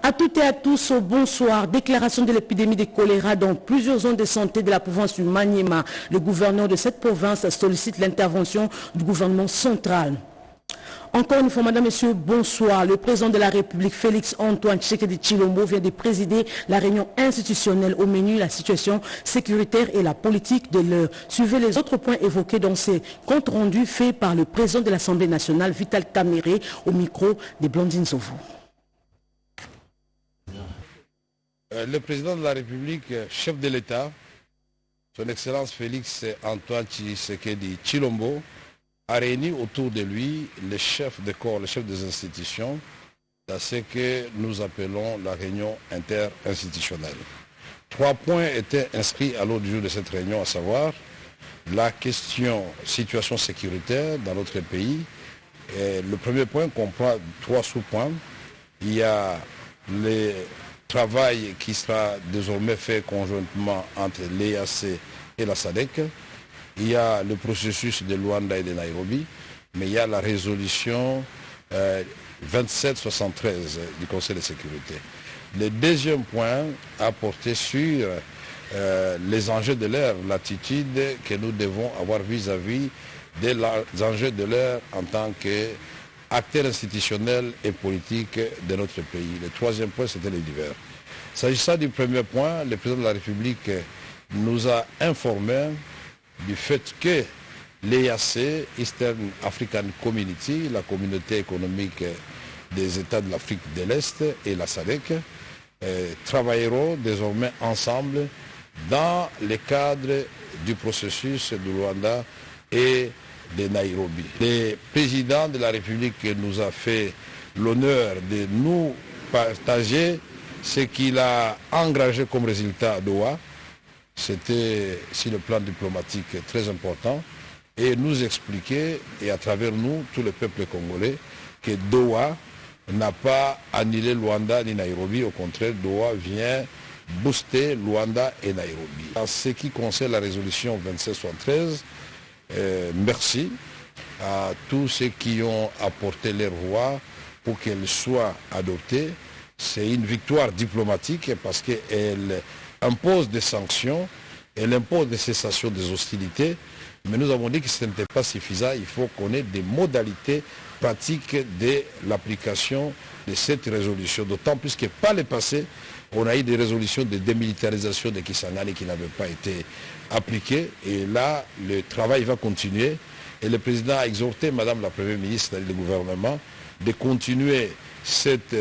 À toutes et à tous, bonsoir. Déclaration de l'épidémie de choléra dans plusieurs zones de santé de la province du Maniema. Le gouverneur de cette province sollicite l'intervention du gouvernement central. Encore une fois, madame, monsieur, bonsoir. Le président de la République, Félix Antoine Tshisekedi Tshilombo, vient de présider la réunion institutionnelle au menu la situation sécuritaire et la politique de l'heure. Suivez les autres points évoqués dans ces comptes rendus faits par le président de l'Assemblée nationale, Vital Kamerhe, au micro de Blandine Sovo. Le président de la République, chef de l'État, son Excellence Félix Antoine Tshisekedi Tshilombo, a réuni autour de lui les chefs de corps, les chefs des institutions, dans ce que nous appelons la réunion interinstitutionnelle. 3 points étaient inscrits à l'ordre du jour de cette réunion, à savoir la question situation sécuritaire dans notre pays. Et le premier point comprend 3 sous-points. Il y a le travail qui sera désormais fait conjointement entre l'EAC et la SADC. Il y a le processus de Luanda et de Nairobi, mais il y a la résolution 2773 du Conseil de sécurité. Le deuxième point a porté sur les enjeux de l'heure, l'attitude que nous devons avoir vis-à-vis des enjeux de l'heure en tant qu'acteurs institutionnels et politiques de notre pays. Le troisième point, c'était les divers. S'agissant du premier point, le président de la République nous a informé du fait que l'EAC, Eastern African Community, la communauté économique des États de l'Afrique de l'Est et la SADC, travailleront désormais ensemble dans le cadre du processus de Luanda et de Nairobi. Le président de la République nous a fait l'honneur de nous partager ce qu'il a engagé comme résultat à Doha. C'était, sur le plan diplomatique, très important, et nous expliquer, et à travers nous, tout le peuple congolais, que Doha n'a pas annulé Luanda ni Nairobi. Au contraire, Doha vient booster Luanda et Nairobi. En ce qui concerne la résolution 2773, merci à tous ceux qui ont apporté leur voix pour qu'elle soit adoptée. C'est une victoire diplomatique parce qu'elle impose des sanctions, elle impose des cessations des hostilités, mais nous avons dit que ce n'était pas suffisant, il faut qu'on ait des modalités pratiques de l'application de cette résolution, d'autant plus que par le passé, on a eu des résolutions de démilitarisation de Kisangani qui n'avaient pas été appliquées, et là, le travail va continuer, et le président a exhorté Madame la Première ministre et le gouvernement de continuer cette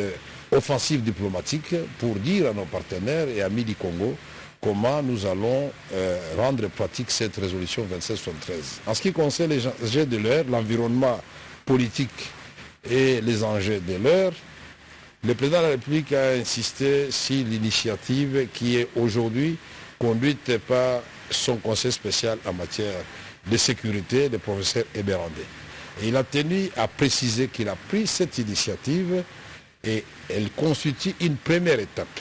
offensive diplomatique pour dire à nos partenaires et amis du Congo comment nous allons rendre pratique cette résolution 2773. En ce qui concerne les enjeux de l'heure, l'environnement politique et les enjeux de l'heure, le président de la République a insisté sur l'initiative qui est aujourd'hui conduite par son conseil spécial en matière de sécurité, le professeur Eberandé. Et il a tenu à préciser qu'il a pris cette initiative et elle constitue une première étape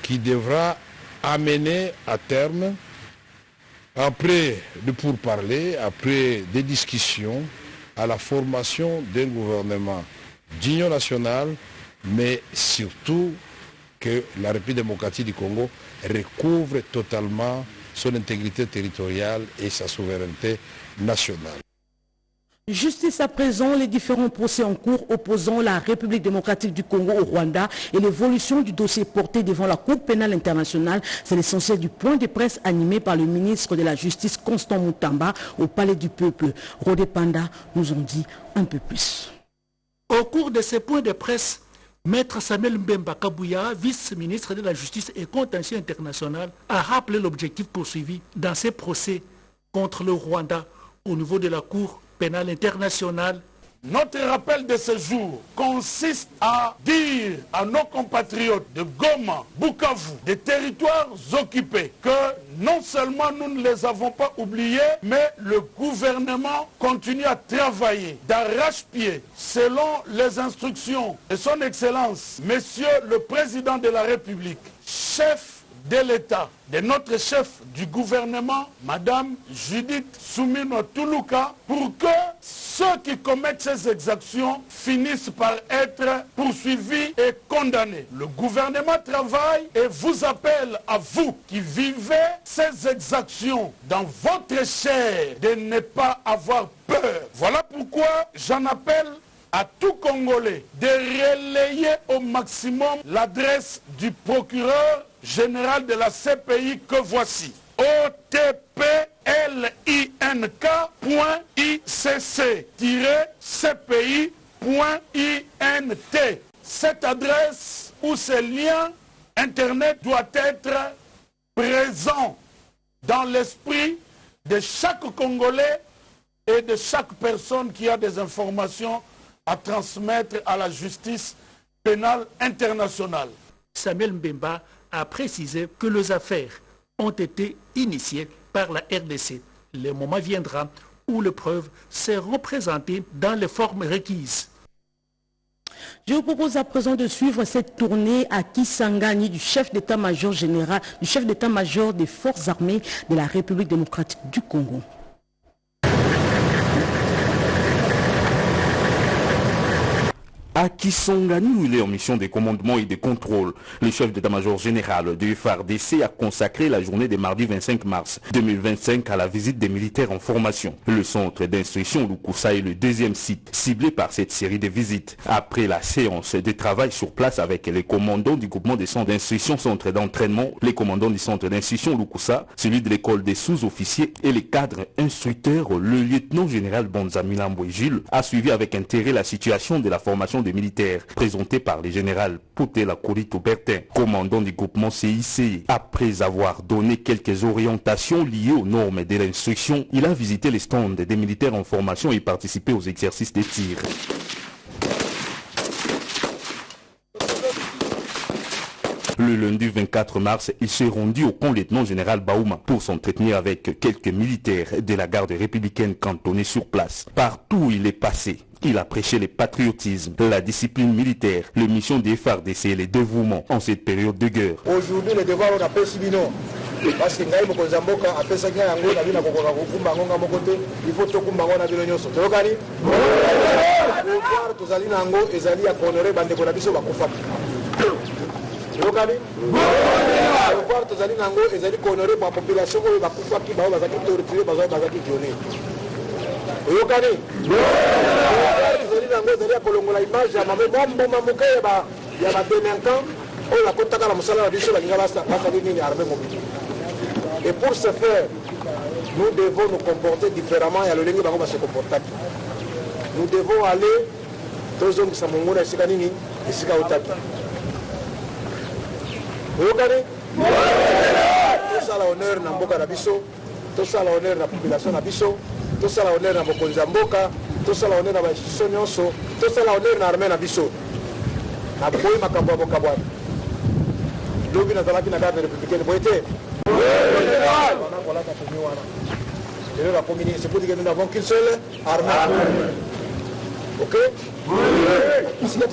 qui devra amener à terme, après de pourparlers, après des discussions, à la formation d'un gouvernement d'union nationale, mais surtout que la République démocratique du Congo recouvre totalement son intégrité territoriale et sa souveraineté nationale. Justice à présent, les différents procès en cours opposant la République démocratique du Congo au Rwanda et l'évolution du dossier porté devant la Cour pénale internationale, c'est l'essentiel du point de presse animé par le ministre de la Justice Constant Mutamba au Palais du Peuple. Rodé Panda nous en dit un peu plus. Au cours de ces points de presse, Maître Samuel Mbemba Kabouya, vice-ministre de la Justice et contentieux international, a rappelé l'objectif poursuivi dans ces procès contre le Rwanda au niveau de la Cour pénale internationale. Notre rappel de ce jour consiste à dire à nos compatriotes de Goma, Bukavu, des territoires occupés, que non seulement nous ne les avons pas oubliés, mais le gouvernement continue à travailler d'arrache-pied selon les instructions de son Excellence, Monsieur le Président de la République, chef de l'État, de notre chef du gouvernement, Madame Judith Soumino Tuluka, pour que ceux qui commettent ces exactions finissent par être poursuivis et condamnés. Le gouvernement travaille et vous appelle à vous qui vivez ces exactions dans votre chair de ne pas avoir peur. Voilà pourquoi j'en appelle à tout Congolais de relayer au maximum l'adresse du procureur général de la CPI que voici: otplink-cci.int. Cette adresse ou ce lien internet doit être présent dans l'esprit de chaque Congolais et de chaque personne qui a des informations à transmettre à la justice pénale internationale. Samuel Mbemba a précisé que les affaires ont été initiées par la RDC. Le moment viendra où les preuves seront présentées dans les formes requises. Je vous propose à présent de suivre cette tournée à Kisangani du chef d'état-major général, du chef d'état-major des forces armées de la République démocratique du Congo. À Kisangani, où il est en mission de commandement et de contrôle, le chef d'état-major général du FARDC a consacré la journée de mardi 25 mars 2025 à la visite des militaires en formation. Le centre d'instruction Lukusa est le deuxième site ciblé par cette série de visites. Après la séance de travail sur place avec les commandants du groupement des centres d'instruction, centre d'entraînement, les commandants du centre d'instruction Lukusa, celui de l'école des sous-officiers et les cadres instructeurs, le lieutenant général Bonzamila Mboué-Gilles a suivi avec intérêt la situation de la formation des militaires présenté par le général Poutela Korito Bertin, commandant du groupement CIC. Après avoir donné quelques orientations liées aux normes de l'instruction, il a visité les stands des militaires en formation et participé aux exercices de tir. Le lundi 24 mars, il s'est rendu au camp lieutenant général Baouma pour s'entretenir avec quelques militaires de la garde républicaine cantonnés sur place. Partout où il est passé, il a prêché le patriotisme, la discipline militaire, les missions des FARDC et les dévouements en cette période de guerre. Aujourd'hui, le devoir on appelle Sibino. Parce que Ngaï Mokozamboka a fait ça qu'il y a un gros avis à Kokumbango côté, il faut tout Kumbango na Bilonyo Soto. Tokani pouvoir tozali nango ezali à honorer bande konabiso bakufa. Tokani pouvoir tozali nango ezali honorer ba population ko bakufa ki ba bazaki torturer bazaki violer. Tokani tozali nango ezali à kolongola image ya mame bombo mamuke ya ba délinquant on la kotaka la musala na biso balinga basa nini armée mobile. Et pour ce faire, nous devons nous comporter différemment et à l'olingi bango se comporter. Nous devons aller dans un samongona sikanini et sika otaki. Okane? Tout ça l'honneur na mboka na biso, tout ça l'honneur na population na biso, tout ça l'honneur na bokonza mboka, tout ça l'honneur na institution nyonso, tout ça l'honneur na armée na biso. Na boyi makambo ya boka bwana. Lobi na zalaki na garde républicaine boyete. C'est pour dire que nous n'avons qu'une seule armée. Ok? Ici, tout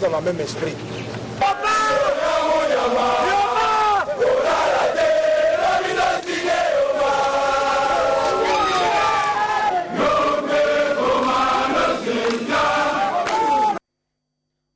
dans le même esprit.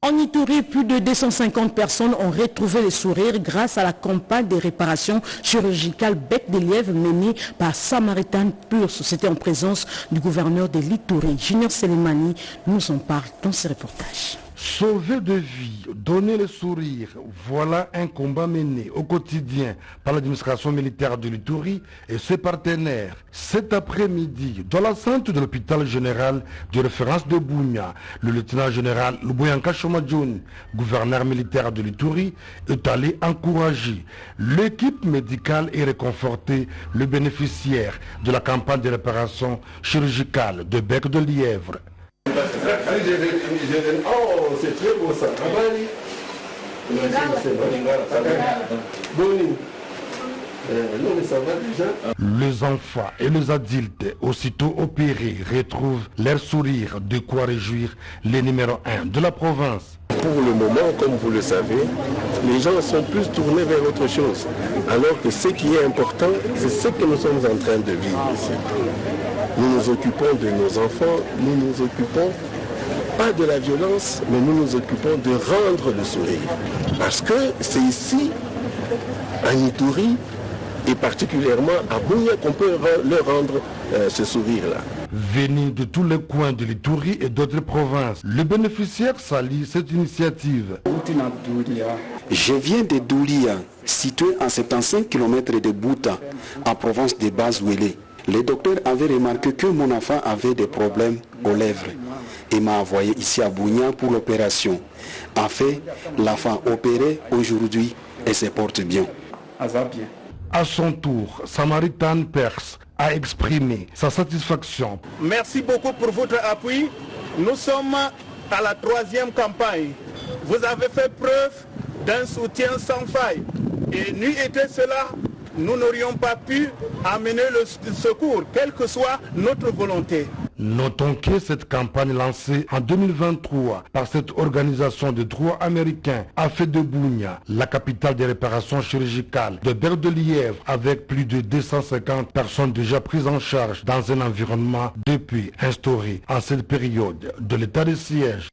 En Ituri, plus de 250 personnes ont retrouvé le sourire grâce à la campagne de réparation chirurgicale bec de lièvre menée par Samaritan Pure. C'était en présence du gouverneur de l'Ituri. Junior Selemani nous en parle dans ce reportage. Sauver de vie, donner le sourire, voilà un combat mené au quotidien par l'administration militaire de l'Ituri et ses partenaires. Cet après-midi, dans la centre de l'hôpital général de référence de Bounia, le lieutenant général Luboyanka Shomadjoun, gouverneur militaire de l'Ituri, est allé encourager l'équipe médicale et réconforter le bénéficiaire de la campagne de réparation chirurgicale de bec de lièvre. Oh, c'est très beau ça. Les enfants et les adultes, aussitôt opérés, retrouvent leur sourire, de quoi réjouir les numéros 1 de la province. pour le moment, comme vous le savez, les gens sont plus tournés vers autre chose. Alors que ce qui est important, c'est ce que nous sommes en train de vivre ici. Nous nous occupons de nos enfants, nous nous occupons pas de la violence, mais nous nous occupons de rendre le sourire. Parce que c'est ici, à Ituri, et particulièrement à Bunia, qu'on peut leur rendre ce sourire-là. Venus de tous les coins de l'Ituri et d'autres provinces, le bénéficiaire salue cette initiative. Je viens de Doulia, situé à 75 km de Bouta, en province de Bas-Ouélé. Le docteur avait remarqué que mon enfant avait des problèmes aux lèvres et m'a envoyé ici à Bunia pour l'opération. En fait, l'enfant opéré aujourd'hui et se porte bien. À son tour, Samaritan Perse a exprimé sa satisfaction. Merci beaucoup pour votre appui. Nous sommes à la 3e campagne. Vous avez fait preuve d'un soutien sans faille. Et n'eût été cela, nous n'aurions pas pu amener le secours, quelle que soit notre volonté. Notons que cette campagne lancée en 2023 par cette organisation de droit américain a fait de Bunia la capitale des réparations chirurgicales de Berre de Lièvre, avec plus de 250 personnes déjà prises en charge dans un environnement depuis instauré en cette période de l'état de siège.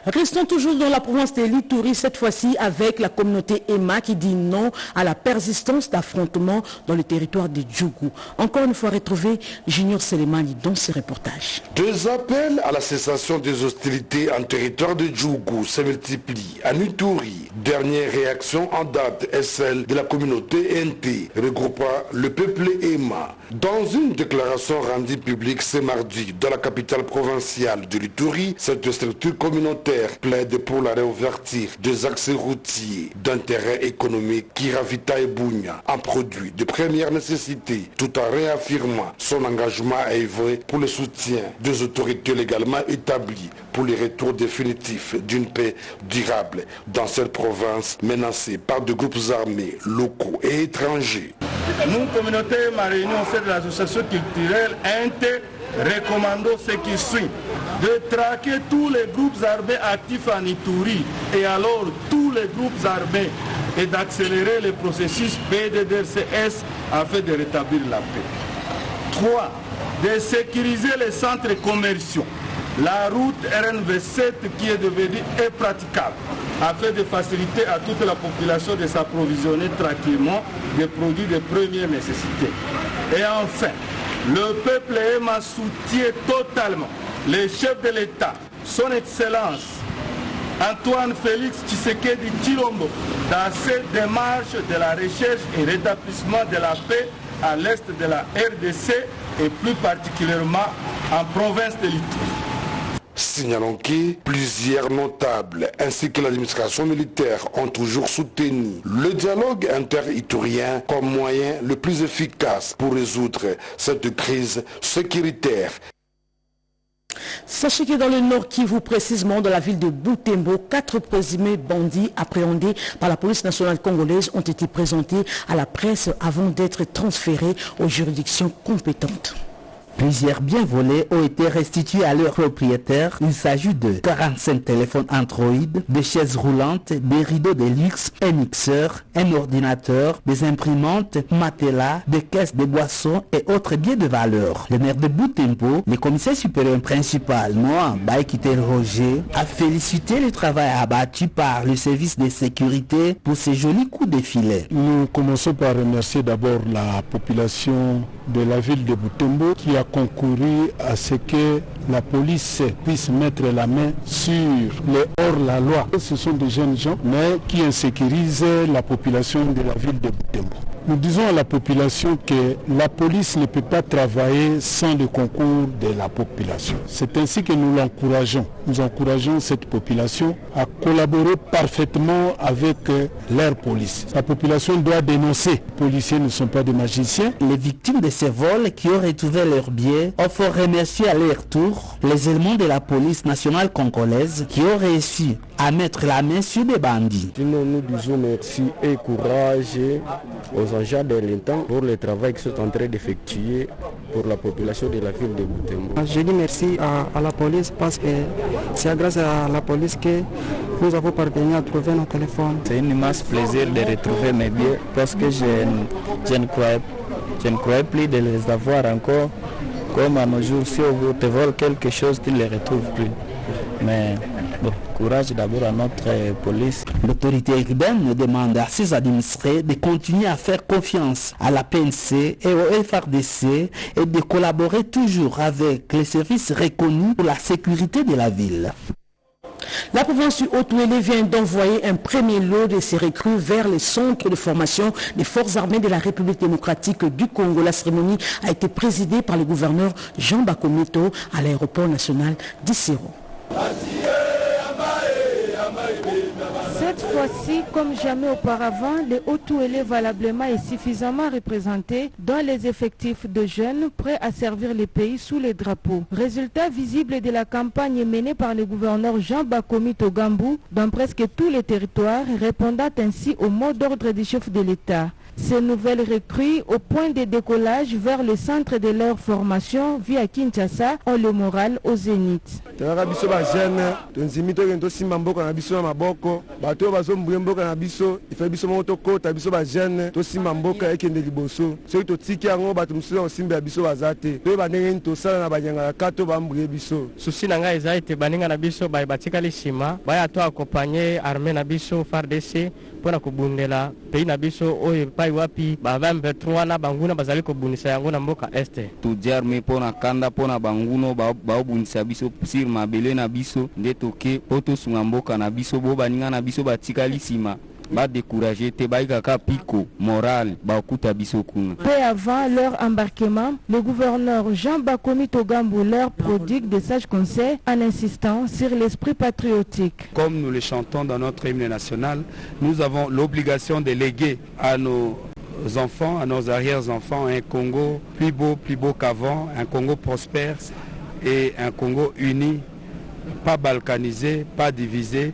Restons toujours dans la province de l'Ituri, cette fois-ci avec la communauté EMA qui dit non à la persistance d'affrontements dans le territoire de Djougou. Encore une fois retrouvé Junior Selemani dans ce reportage. Deux appels à la cessation des hostilités en territoire de Djougou se multiplient en Ituri. Dernière réaction en date est celle de la communauté NT, regroupant le peuple EMA. Dans une déclaration rendue publique ce mardi dans la capitale provinciale de l'Ituri, cette structure communautaire plaide pour la réouverture des accès routiers d'intérêt économique qui ravitaillent Bunia en produits de première nécessité, tout en réaffirmant son engagement à œuvrer pour le soutien des autorités légalement établies pour le retour définitif d'une paix durable dans cette province menacée par des groupes armés locaux et étrangers. Nous, communauté réunie au sein de l'association culturelle INT, recommandons ce qui suit: de traquer tous les groupes armés actifs en Ituri et alors tous les groupes armés et d'accélérer le processus PDDRCS afin de rétablir la paix. 3. De sécuriser les centres commerciaux, la route RNV7 qui est devenue impraticable, afin de faciliter à toute la population de s'approvisionner tranquillement des produits de première nécessité. Et enfin, le peuple EMA soutient totalement les chefs de l'État, son Excellence Antoine Félix Tshisekedi Tshilombo, dans cette démarche de la recherche et rétablissement de la paix à l'est de la RDC et plus particulièrement en province de l'Ituri. Signalons que plusieurs notables ainsi que l'administration militaire ont toujours soutenu le dialogue inter-iturien comme moyen le plus efficace pour résoudre cette crise sécuritaire. Sachez que dans le Nord Kivu, précisément dans la ville de Butembo, 4 présumés bandits appréhendés par la police nationale congolaise ont été présentés à la presse avant d'être transférés aux juridictions compétentes. Plusieurs biens volés ont été restitués à leurs propriétaires. Il s'agit de 45 téléphones Android, des chaises roulantes, des rideaux de luxe, un mixeur, un ordinateur, des imprimantes, matelas, des caisses de boissons et autres biens de valeur. Le maire de Butembo, le commissaire supérieur principal, Noah Baïkitel Roger, a félicité le travail abattu par le service de sécurité pour ces jolis coups de filet. Nous commençons par remercier d'abord la population de la ville de Butembo qui a concouru à ce que la police puisse mettre la main sur les hors-la-loi. Ce sont des jeunes gens, mais qui insécurisent la population de la ville de Butembo. Nous disons à la population que la police ne peut pas travailler sans le concours de la population. C'est ainsi que nous l'encourageons. Nous encourageons cette population à collaborer parfaitement avec leur police. La population doit dénoncer. Les policiers ne sont pas des magiciens. Les victimes de ces vols qui ont retrouvé leurs biens ont fait remercier à leur tour les éléments de la police nationale congolaise qui ont réussi à mettre la main sur des bandits. Sinon, nous disons merci et courage aux agents de l'État pour le travail qu'ils sont en train d'effectuer pour la population de la ville de Butembo. Je dis merci à la police parce que c'est grâce à la police que nous avons parvenu à trouver nos téléphones. C'est un immense plaisir de retrouver mes biens parce que je ne croyais plus de les avoir encore. Comme à nos jours, si on te vole quelque chose, tu ne les retrouves plus. Mais bon, courage d'abord à notre police. L'autorité urbaine demande à ses administrés de continuer à faire confiance à la PNC et au FRDC et de collaborer toujours avec les services reconnus pour la sécurité de la ville. La province du Haut-Ouélé vient d'envoyer un premier lot de ses recrues vers les centres de formation des forces armées de la République démocratique du Congo. La cérémonie a été présidée par le gouverneur Jean Bakomito à l'aéroport national d'Issiro. Cette fois-ci, comme jamais auparavant, le Haut-Ouélé valablement et suffisamment représenté dans les effectifs de jeunes prêts à servir le pays sous les drapeaux. Résultat visible de la campagne menée par le gouverneur Jean Bakomito Gambou dans presque tous les territoires, répondant ainsi au mot d'ordre du chef de l'État. Ces nouvelles recrues, au point de décollage vers le centre de leur formation via Kinshasa, ont le moral au zénith. Souci nanga ezaite baninga na biso batikali sima baya to accompagner armée na biso FARDC pona kubundela pays na biso oyo pai wapi ba 23 na banguna bazali kobunisa yango na mboka este to diarme pona kanda pona banguno ba obunisa biso sir mabele na biso nde toke poto sunga mboka na biso bo baninga na biso batikali sima ba décourager te baikaka pico moral ba okuta biso kuna. Peu avant leur embarquement, le gouverneur Jean Bakomito Gambou leur prodigue des sages conseils en insistant sur l'esprit patriotique. Comme nous le chantons dans notre hymne national, nous avons l'obligation de léguer à nos enfants, à nos arrière-enfants, un Congo plus beau qu'avant, un Congo prospère et un Congo uni, pas balkanisé, pas divisé,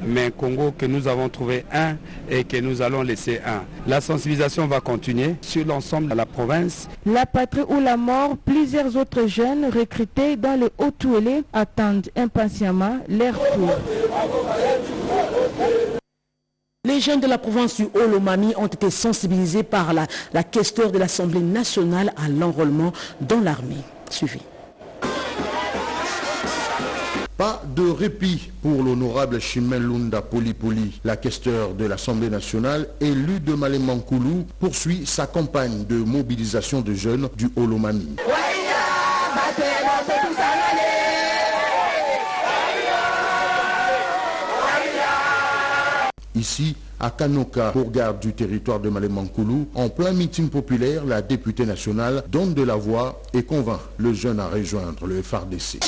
mais un Congo que nous avons trouvé un et que nous allons laisser un. La sensibilisation va continuer sur l'ensemble de la province. La patrie ou la mort, plusieurs autres jeunes recrutés dans le Haut-Ouélé attendent impatiemment leur tour. Les jeunes de la province du Haut-Lomami ont été sensibilisés par la questeur de l'Assemblée nationale à l'enrôlement dans l'armée. Suivez. Pas de répit pour l'honorable Chimène Lunda Poli, la questeur de l'Assemblée nationale, élu de Malemankulu, poursuit sa campagne de mobilisation de jeunes du Haut-Lomami. Ici, à Kanoka, au garde du territoire de Malemankulu, en plein meeting populaire, la députée nationale donne de la voix et convainc le jeune à rejoindre le FARDC.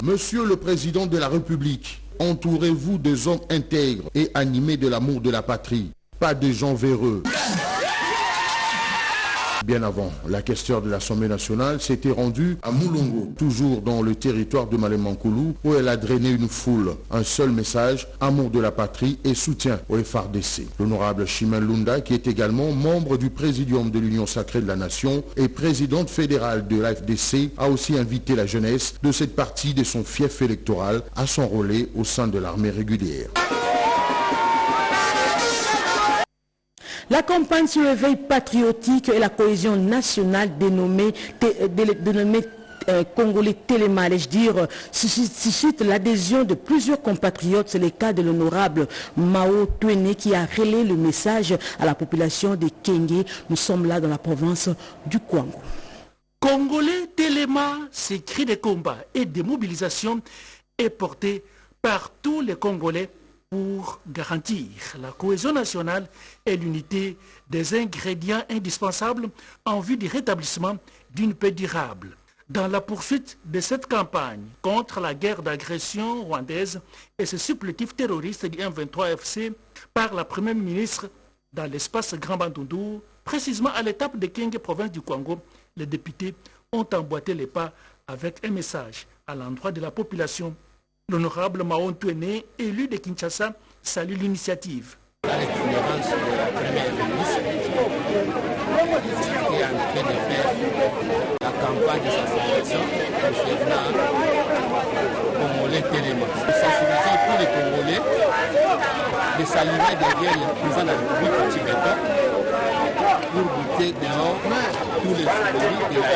Monsieur le Président de la République, entourez-vous des hommes intègres et animés de l'amour de la patrie, pas de gens véreux. Bien avant, la questeur de l'Assemblée nationale s'était rendue à Moulongo, toujours dans le territoire de Malemankulu, où elle a drainé une foule. Un seul message, amour de la patrie et soutien au FARDC. L'honorable Chimène Lunda, qui est également membre du Présidium de l'Union sacrée de la Nation et présidente fédérale de l'AFDC, a aussi invité la jeunesse de cette partie de son fief électoral à s'enrôler au sein de l'armée régulière. La campagne sur l'éveil patriotique et la cohésion nationale dénommée Congolais Téléma, allais-je dire, suscite l'adhésion de plusieurs compatriotes. C'est le cas de l'honorable Mao Twene qui a relayé le message à la population de Kenge. Nous sommes là dans la province du Kwango. Congolais Téléma, ces cris de combat et de mobilisation est porté par tous les Congolais pour garantir la cohésion nationale et l'unité des ingrédients indispensables en vue du rétablissement d'une paix durable. Dans la poursuite de cette campagne contre la guerre d'agression rwandaise et ce supplétif terroriste du M23 FC par la Première ministre dans l'espace Grand Bandundu, précisément à l'étape de Kenge, province du Kwango, les députés ont emboîté les pas avec un message à l'endroit de la population. L'honorable Mao Twene, élu de Kinshasa, salue l'initiative. Dans l'itinérance de la première ministre, qui est en train de faire la campagne de sensibilisation concernant Congolais Téléma. Nous sensibilisons tous les Congolais de s'aligner derrière le président de la République au Tibétain pour goûter dehors tous les fruits de la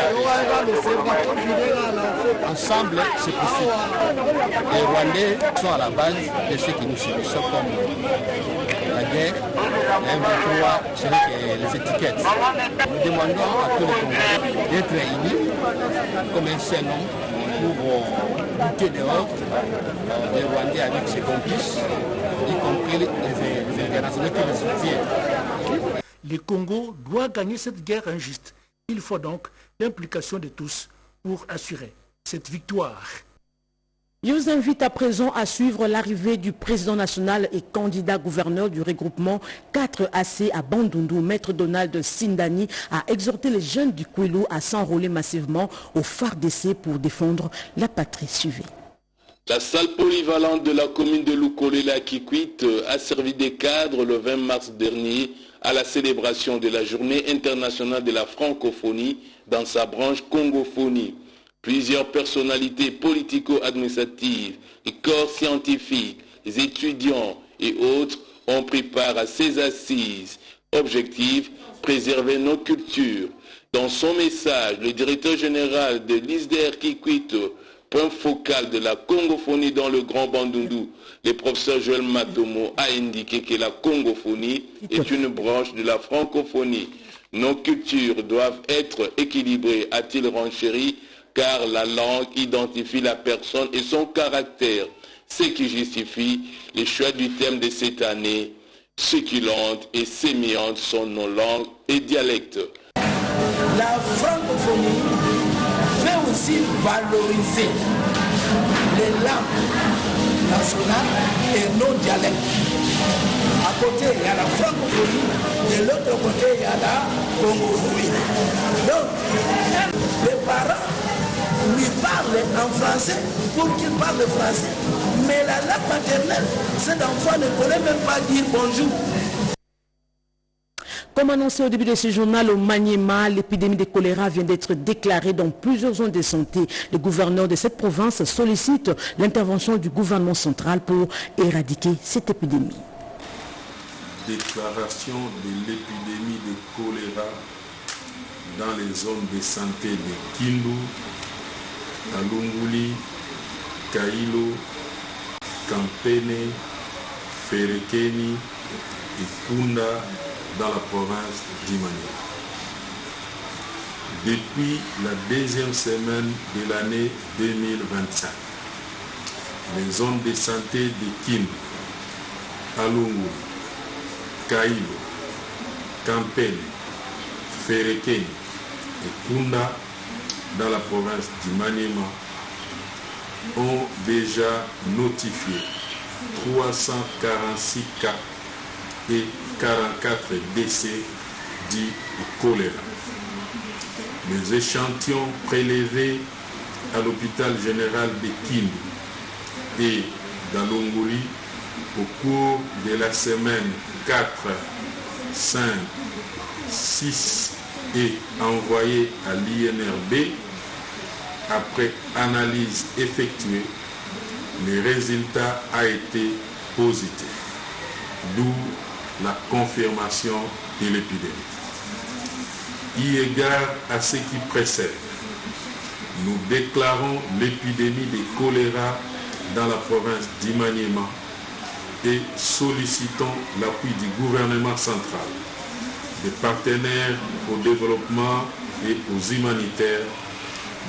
ensemble, c'est possible. Les Rwandais sont à la base de ce que nous subissons comme la guerre, la M23, c'est les étiquettes. Nous demandons à tous les Congolais d'être réunis comme un seul homme pour goûter dehors les Rwandais avec ses complices, y compris les internationaux qui les soutiennent. Le Congo doit gagner cette guerre injuste. Il faut donc l'implication de tous pour assurer cette victoire. Je vous invite à présent à suivre l'arrivée du président national et candidat gouverneur du regroupement 4AC à Bandundu. Maître Donald Sindani a exhorté les jeunes du Kwilu à s'enrôler massivement au FARDC pour défendre la patrie. Suivie. La salle polyvalente de la commune de Lukolela-Kikwit a servi de cadre le 20 mars dernier à la célébration de la journée internationale de la francophonie dans sa branche congophonie. Plusieurs personnalités politico-administratives, les corps scientifiques, les étudiants et autres ont pris part à ces assises. Objectif, préserver nos cultures. Dans son message, le directeur général de l'ISDER Kikwit, point focal de la congophonie dans le Grand Bandundu, le professeur Joël Matomo a indiqué que la congophonie est une branche de la francophonie. Nos cultures doivent être équilibrées, a-t-il renchéri, car la langue identifie la personne et son caractère, ce qui justifie le choix du thème de cette année, succulente et sémillante sont nos langues et dialectes. La francophonie veut aussi valoriser les langues nationales et nos dialectes. À côté, il y a la francophonie, de l'autre côté, il y a la congophonie. Donc, les parents lui parlent en français pour qu'il parle français. Mais la langue maternelle, cet enfant ne pourrait même pas dire bonjour. Comme annoncé au début de ce journal, au Maniema, l'épidémie de choléra vient d'être déclarée dans plusieurs zones de santé. Le gouverneur de cette province sollicite l'intervention du gouvernement central pour éradiquer cette épidémie. Déclaration de l'épidémie de choléra dans les zones de santé de Kindu, Talunguli, Kailo, Kampene, Ferekeni et Kunda dans la province d'Imani. Depuis la deuxième semaine de l'année 2025, les zones de santé de Kindu, Talunguli, Kailo, Kampene, Ferekeni et Kunda dans la province du Maniema ont déjà notifié 346 cas et 44 décès dus au choléra. Les échantillons prélevés à l'hôpital général de Kindu et d'Alongoli au cours de la semaine 4, 5, 6 et envoyés à l'INRB, après analyse effectuée, le résultat a été positif, d'où la confirmation de l'épidémie. Eu égard à ce qui précède, nous déclarons l'épidémie de choléra dans la province d'Imaniema et sollicitons l'appui du gouvernement central, des partenaires au développement et aux humanitaires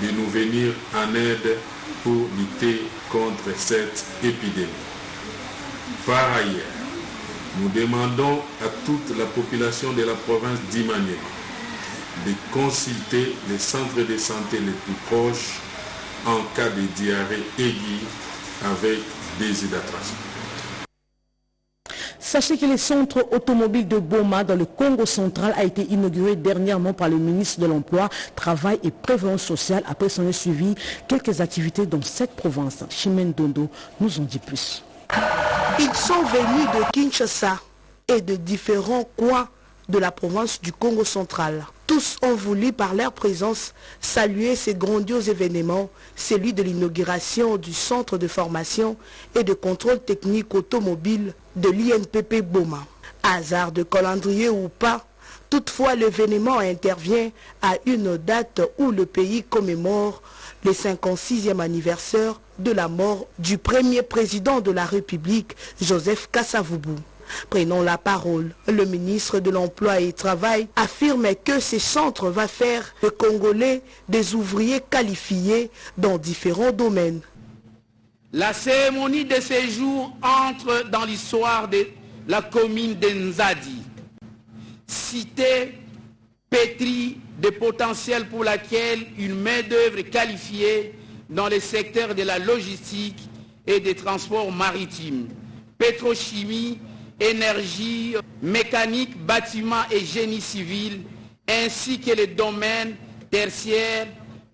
de nous venir en aide pour lutter contre cette épidémie. Par ailleurs, nous demandons à toute la population de la province d'Imaniema de consulter les centres de santé les plus proches en cas de diarrhée aiguë avec déshydratation. Sachez que le centre automobile de Boma dans le Congo central a été inauguré dernièrement par le ministre de l'Emploi, Travail et Prévoyance sociale. Après s'en est suivi quelques activités dans cette province. Chimène Dondo nous en dit plus. Ils sont venus de Kinshasa et de différents coins de la province du Congo central. Tous ont voulu par leur présence saluer ces grandioses événements, celui de l'inauguration du centre de formation et de contrôle technique automobile de l'INPP Boma. Hasard de calendrier ou pas, toutefois l'événement intervient à une date où le pays commémore le 56e anniversaire de la mort du premier président de la République, Joseph Kasavubu. Prenant la parole, le ministre de l'Emploi et du Travail affirme que ce centre va faire des Congolais des ouvriers qualifiés dans différents domaines. La cérémonie de ce jour entre dans l'histoire de la commune de Nzadi, cité pétrie de potentiel pour laquelle une main-d'œuvre qualifiée dans les secteurs de la logistique et des transports maritimes, pétrochimie, énergie, mécanique, bâtiment et génie civil, ainsi que les domaines tertiaires,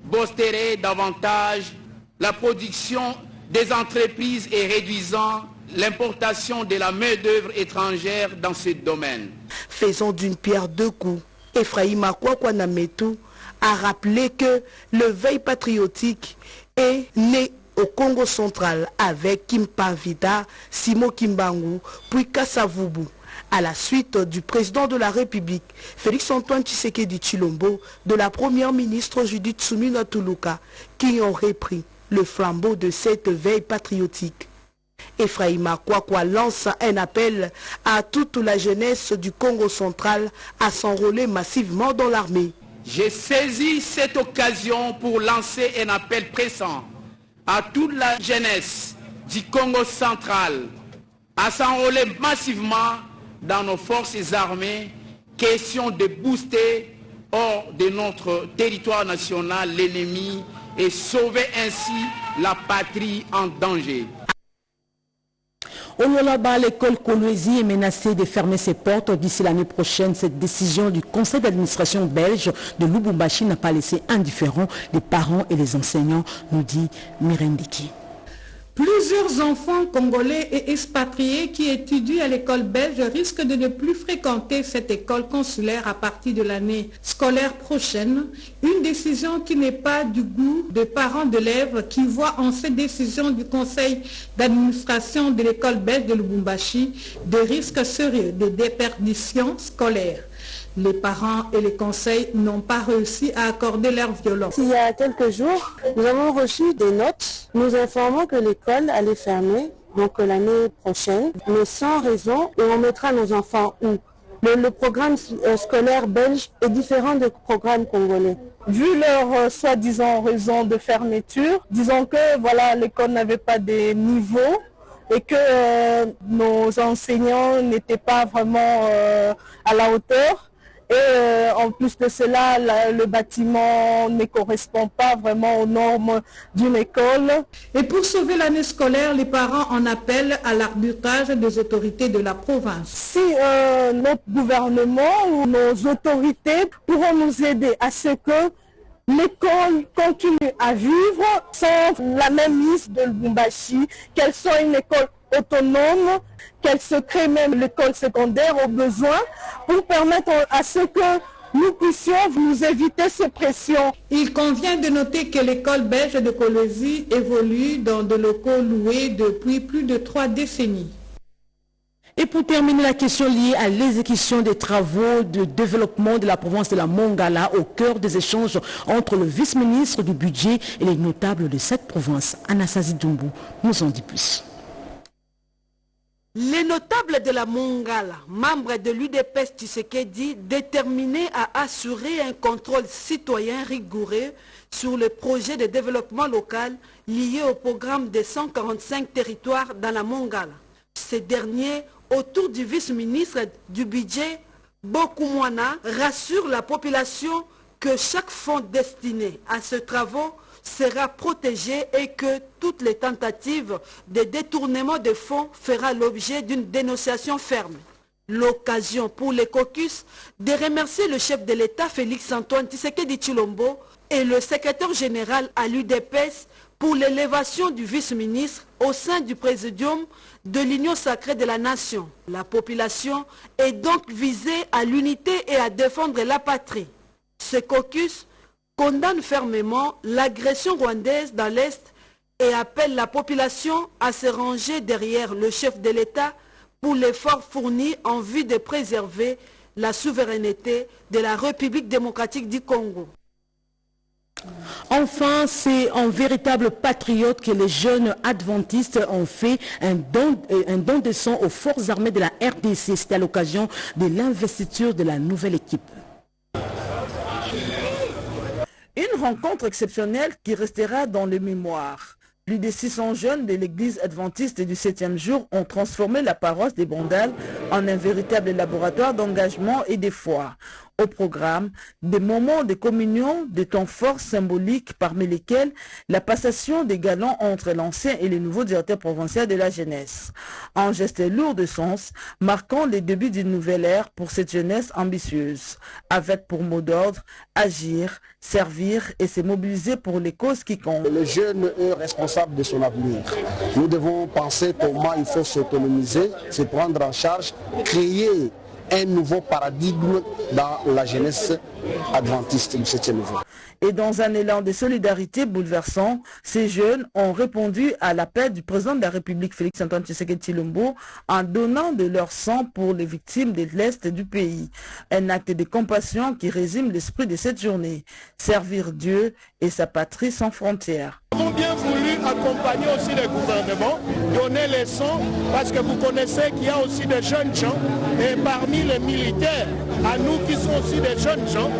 boosteraient davantage la production des entreprises et réduisant l'importation de la main-d'œuvre étrangère dans ce domaine. Faisons d'une pierre deux coups. Ephraïm Akwakwana-Metou a rappelé que le veille patriotique est né au Congo central avec Kimpa Vida, Simo Kimbangu, puis Kasavubu, à la suite du président de la République, Félix-Antoine Tshisekedi Tshilombo, de la première ministre Judith Suminwa Tuluka, qui ont repris le flambeau de cette veille patriotique. Ephraïm Akwakwa lance un appel à toute la jeunesse du Congo central à s'enrôler massivement dans l'armée. J'ai saisi cette occasion pour lancer un appel pressant à toute la jeunesse du Congo central à s'enrôler massivement dans nos forces armées, question de booster hors de notre territoire national l'ennemi et sauver ainsi la patrie en danger. Au Lualaba, l'école Kolwezi est menacée de fermer ses portes d'ici l'année prochaine. Cette décision du conseil d'administration belge de Lubumbashi n'a pas laissé indifférents les parents et les enseignants, nous dit Mirendiki. Plusieurs enfants congolais et expatriés qui étudient à l'école belge risquent de ne plus fréquenter cette école consulaire à partir de l'année scolaire prochaine. Une décision qui n'est pas du goût des parents d'élèves qui voient en cette décision du conseil d'administration de l'école belge de Lubumbashi des risques sérieux de déperdition scolaire. Les parents et les conseils n'ont pas réussi à accorder leur violence. Il y a quelques jours, nous avons reçu des notes nous informant que l'école allait fermer, donc l'année prochaine, mais sans raison, et on mettra nos enfants où? Le programme scolaire belge est différent du programme congolais. Vu leur soi-disant raison de fermeture, disons que voilà, l'école n'avait pas de niveau et que nos enseignants n'étaient pas vraiment à la hauteur. Et en plus de cela, le bâtiment ne correspond pas vraiment aux normes d'une école. Et pour sauver l'année scolaire, les parents en appellent à l'arbitrage des autorités de la province. Si notre gouvernement ou nos autorités pourront nous aider à ce que l'école continue à vivre sans la même mise de Lubumbashi, qu'elle soit une école autonome, qu'elle se crée même l'école secondaire au besoin pour permettre à ce que nous puissions nous éviter ces pressions. Il convient de noter que l'école belge de Kolwezi évolue dans des locaux loués depuis plus de 3 décennies. Et pour terminer, la question liée à l'exécution des travaux de développement de la province de la Mongala au cœur des échanges entre le vice-ministre du budget et les notables de cette province. Anastasie Doumbou nous en dit plus. Les notables de la Mongala, membres de l'UDPS Tshisekedi, déterminés à assurer un contrôle citoyen rigoureux sur le projet de développement local lié au programme des 145 territoires dans la Mongala. Ces derniers, autour du vice-ministre du budget, Bokumwana, rassurent la population que chaque fonds destiné à ces travaux sera protégé et que toutes les tentatives de détournement de fonds fera l'objet d'une dénonciation ferme. L'occasion pour les caucus de remercier le chef de l'État Félix-Antoine Tshisekedi Tshilombo et le secrétaire général à l'UDPS pour l'élévation du vice-ministre au sein du présidium de l'Union sacrée de la nation. La population est donc visée à l'unité et à défendre la patrie. Ce caucus condamne fermement l'agression rwandaise dans l'Est et appelle la population à se ranger derrière le chef de l'État pour l'effort fourni en vue de préserver la souveraineté de la République démocratique du Congo. Enfin, c'est un véritable patriote que les jeunes adventistes ont fait un don de sang aux forces armées de la RDC. C'était à l'occasion de l'investiture de la nouvelle équipe. Une rencontre exceptionnelle qui restera dans les mémoires. Plus de 600 jeunes de l'église adventiste du 7e jour ont transformé la paroisse des Bondales en un véritable laboratoire d'engagement et de foi. Au programme, des moments de communion, des temps forts symboliques parmi lesquels la passation des galons entre l'ancien et le nouveau directeur provincial de la jeunesse. Un geste lourd de sens, marquant les débuts d'une nouvelle ère pour cette jeunesse ambitieuse, avec pour mot d'ordre, agir, servir et se mobiliser pour les causes qui comptent. Le jeune est responsable de son avenir. Nous devons penser comment il faut s'autonomiser, se prendre en charge, créer un nouveau paradigme dans la jeunesse adventiste du 7e jour. Et dans un élan de solidarité bouleversant, ces jeunes ont répondu à l'appel du président de la République Félix-Antoine Tshisekedi Tshilombo en donnant de leur sang pour les victimes de l'Est du pays. Un acte de compassion qui résume l'esprit de cette journée. Servir Dieu et sa patrie sans frontières. Nous avons bien voulu accompagner aussi le gouvernement, donner les sons, parce que vous connaissez qu'il y a aussi des jeunes gens, et parmi les militaires, à nous qui sont aussi des jeunes gens,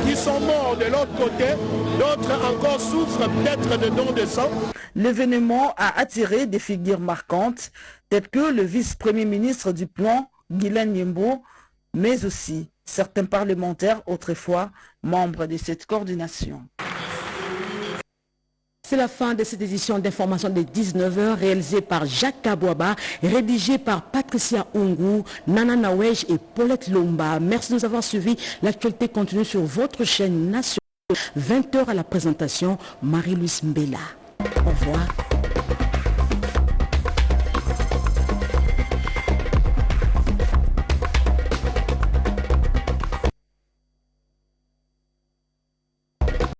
qui sont morts de l'autre côté, d'autres encore souffrent peut-être de dons de sang. L'événement a attiré des figures marquantes, telles que le vice-premier ministre du plan, Guylaine Nyembo, mais aussi certains parlementaires autrefois membres de cette coordination. C'est la fin de cette édition d'information de 19h réalisée par Jacques Kabouaba, rédigée par Patricia Ungu, Nana Nawej et Paulette Lomba. Merci de nous avoir suivis. L'actualité continue sur votre chaîne nationale. 20h à la présentation, Marie-Louise Mbella. Au revoir.